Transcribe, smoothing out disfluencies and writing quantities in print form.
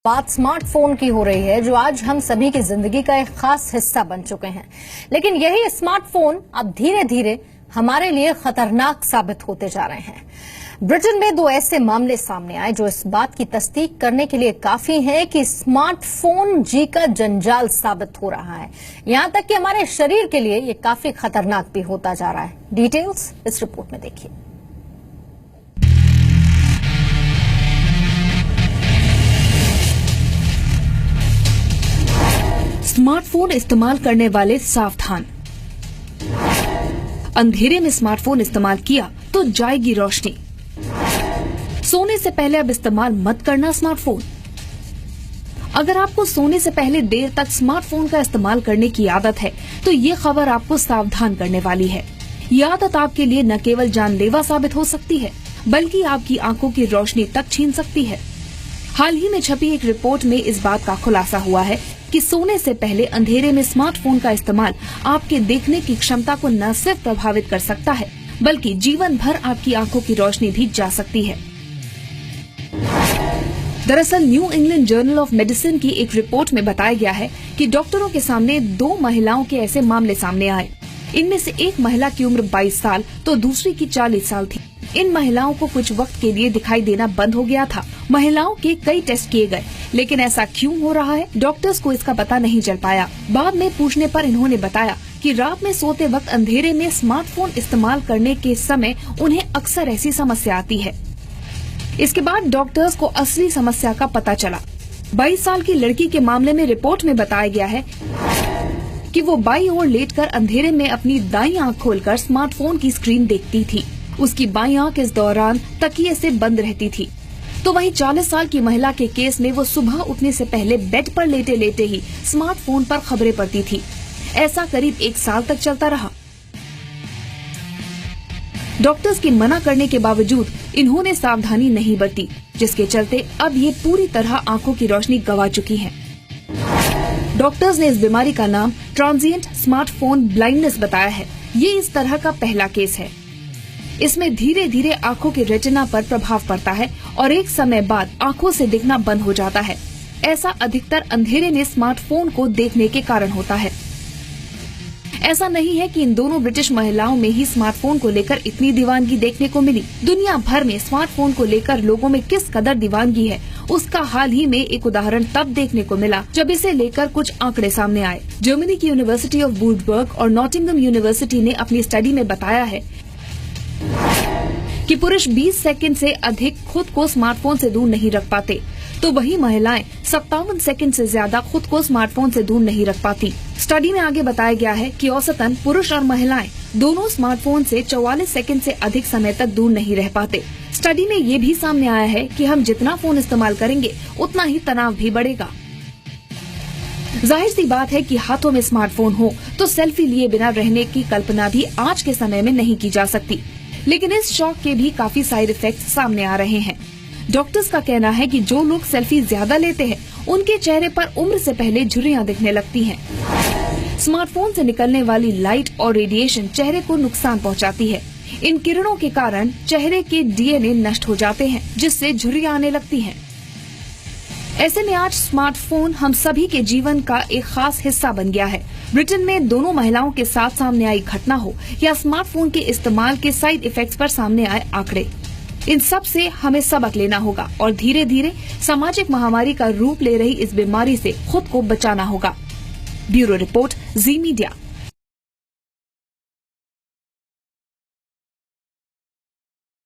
बात स्मार्टफोन की हो रही है जो आज हम सभी की जिंदगी का एक खास हिस्सा बन चुके हैं। लेकिन यही स्मार्टफोन अब धीरे धीरे हमारे लिए खतरनाक साबित होते जा रहे हैं। ब्रिटेन में 2 ऐसे मामले सामने आए जो इस बात की तस्दीक करने के लिए काफी है कि स्मार्टफोन जी का जंजाल साबित हो रहा है। यहां तक कि हमारे शरीर के लिए ये काफी खतरनाक भी होता जा रहा है। डिटेल्स इस रिपोर्ट में देखिए। स्मार्टफोन इस्तेमाल करने वाले सावधान। अंधेरे में स्मार्टफोन इस्तेमाल किया तो जाएगी रोशनी। सोने से पहले अब इस्तेमाल मत करना स्मार्टफोन। अगर आपको सोने से पहले देर तक स्मार्टफोन का इस्तेमाल करने की आदत है तो ये खबर आपको सावधान करने वाली है। ये आदत आपके लिए न केवल जानलेवा साबित हो सकती है बल्कि आपकी आंखों की रोशनी तक छीन सकती है। हाल ही में छपी एक रिपोर्ट में इस बात का खुलासा हुआ है कि सोने से पहले अंधेरे में स्मार्टफोन का इस्तेमाल आपके देखने की क्षमता को न सिर्फ प्रभावित कर सकता है बल्कि जीवन भर आपकी आंखों की रोशनी भी जा सकती है। दरअसल new England journal of medicine की एक रिपोर्ट में बताया गया है कि डॉक्टरों के सामने 2 महिलाओं के ऐसे मामले सामने आए। इनमें से एक महिला की उम्र 22 साल तो दूसरी की 40 साल थी। इन महिलाओं को कुछ वक्त के लिए दिखाई देना बंद हो गया था। महिलाओं के कई टेस्ट किए गए लेकिन ऐसा क्यों हो रहा है, डॉक्टर्स को इसका पता नहीं चल पाया। बाद में पूछने पर इन्होंने बताया कि रात में सोते वक्त अंधेरे में स्मार्टफोन इस्तेमाल करने के समय उन्हें अक्सर ऐसी समस्या आती है। इसके बाद डॉक्टर्स को असली समस्या का पता चला। 22 साल की लड़की के मामले में रिपोर्ट में बताया गया है कि वो बाईं ओर लेटकर अंधेरे में अपनी दाईं आंख खोलकर स्मार्टफोन की स्क्रीन देखती थी। उसकी बाईं आंख इस दौरान तकिए से बंद रहती थी। तो वहीं 40 साल की महिला के केस में वो सुबह उठने से पहले बेड पर लेटे लेटे ही स्मार्टफोन पर खबरें पढ़ती थी। ऐसा करीब 1 साल तक चलता रहा। डॉक्टर्स के मना करने के बावजूद इन्होंने सावधानी नहीं बरती, जिसके चलते अब ये पूरी तरह आंखों की रोशनी गंवा चुकी हैं। डॉक्टर्स ने इस बीमारी का नाम ट्रांजिएंट स्मार्टफोन ब्लाइंडनेस बताया है। ये इस तरह का पहला केस है। इसमें धीरे धीरे आंखों के रेटिना पर प्रभाव पड़ता है और एक समय बाद आंखों से दिखना बंद हो जाता है। ऐसा अधिकतर अंधेरे में स्मार्टफोन को देखने के कारण होता है। ऐसा नहीं है कि इन दोनों ब्रिटिश महिलाओं में ही स्मार्टफोन को लेकर इतनी दीवानगी देखने को मिली। दुनिया भर में स्मार्टफोन को लेकर लोगों में किस कदर दीवानगी है उसका हाल ही में एक उदाहरण तब देखने को मिला जब इसे लेकर कुछ आंकड़े सामने आए। जर्मनी की यूनिवर्सिटी ऑफ वुल्फसबर्ग और नॉटिंघम यूनिवर्सिटी ने अपनी स्टडी में बताया है कि पुरुष 20 सेकंड से अधिक खुद को स्मार्टफोन से दूर नहीं रख पाते, तो वही महिलाएं 57 सेकंड से ज्यादा खुद को स्मार्टफोन से दूर नहीं रख पाती। स्टडी में आगे बताया गया है कि औसतन पुरुष और महिलाएं दोनों स्मार्टफोन से 44 सेकंड से अधिक समय तक दूर नहीं रह पाते। स्टडी में ये भी सामने आया है कि हम जितना फोन इस्तेमाल करेंगे उतना ही तनाव भी बढ़ेगा। जाहिर सी बात है कि हाथों में स्मार्टफोन हो तो सेल्फी लिए बिना रहने की कल्पना भी आज के समय में नहीं की जा सकती। लेकिन इस शौक के भी काफी साइड इफेक्ट्स सामने आ रहे हैं। डॉक्टर्स का कहना है कि जो लोग सेल्फी ज्यादा लेते हैं उनके चेहरे पर उम्र से पहले झुर्रियां दिखने लगती हैं। स्मार्टफोन से निकलने वाली लाइट और रेडिएशन चेहरे को नुकसान पहुंचाती है। इन किरणों के कारण चेहरे के डीएनए नष्ट हो जाते हैं जिससे झुर्रियां आने लगती हैं। ऐसे में आज स्मार्टफोन हम सभी के जीवन का एक खास हिस्सा बन गया है। ब्रिटेन में दोनों महिलाओं के साथ सामने आई घटना हो या स्मार्टफोन के इस्तेमाल के साइड इफेक्ट्स पर सामने आए आंकड़े, इन सब से हमें सबक लेना होगा और धीरे धीरे सामाजिक महामारी का रूप ले रही इस बीमारी से खुद को बचाना होगा। ब्यूरो रिपोर्ट, जी मीडिया।